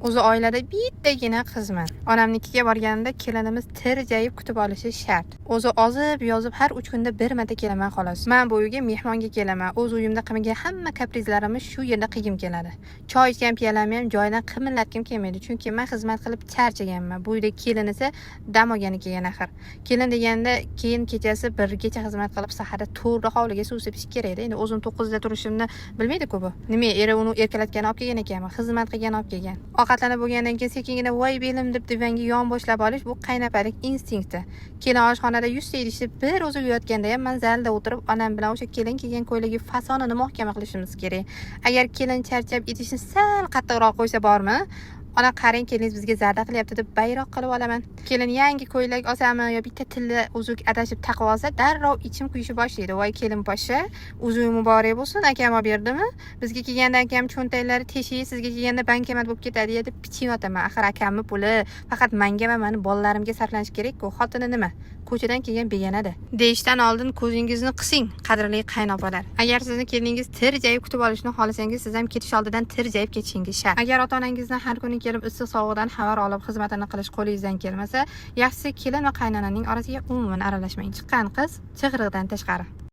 O'zi oilada bittagina qizman. Onamnikiga borganimda kelinimiz tirjayib kutib olishi shart. O'zi ozib yozib har 3 kunda bir marta kelaman xolos. Men bu uyga mehmonga kelaman. O'z uyimda qilmagan hamma kaprizlarimni shu yerda qilgim keladi. Choy ichgan piyolamni ham joyidan qimirlatgim kelmaydi, chunki men xizmat qilib charchaganman. Bu uyda kelin esa dam olgani kelgan axir. Kelin deganda keyin kechasi 1gacha xizmat qilib saharda to'g'ri hovliga suv sepish kerak edi. Endi o'zim 9da turishimni bilmaydi-ku bu. Nima, eri uni erkalatgan olib kelgan ekanmi? Xizmat qilgan olib kelgan. Ovqatlanib bo'lgandan keyin sekingina voy belim deb divanga yon boshlab olish bu qaynapalik instinkti. Kelin oshxonada 100 ta idishni bir o'zi yuyotganda ham men zalda o'tirib onam bilan o'sha kelin kelgan ko'ylagi fasonini muhkam qilishimiz kerak. Agar kelin charchab idishni sal qattiqroq qo'ysa bormi? Ona qarang, kelingiz bizga zarda qilyapti deb bayroq qilib olaman. Kelin yangi ko'ylak olsami yo bitta tilla uzuk adashib taqib olsa, darrov ichim kuyishni boshlaydi. Voy kelin poshsha, uzugi muborak bo'lsin, akam olib berdimi? Bizga kelganda akam cho'ntaklari teshik, sizga kelganda bankomat bo'lib ketadi deb pichiyyotaman. Axir akamni puli faqat menga va meni bolalarimga sarflanish kerak-ku. Xotini nima? Ko'chadan kelgan beganadi. Deyishdan oldin ko'zingizni qising, qadrli qaynopalar. Agar sizni keliningiz tirjayib kutib olishni xohlasangiz, siz ham ketish oldidan tirjayib ketishingiz shart. Agar ota-onangizdan har kuni kelib issiq sovuqdan xabar olib xizmatini qilish qo'lingizdan kelmasa, yaxshisi kelin va qaynonaning orasiga umuman aralashmang. Chiqqan qiz chig'iriqdan tashqari.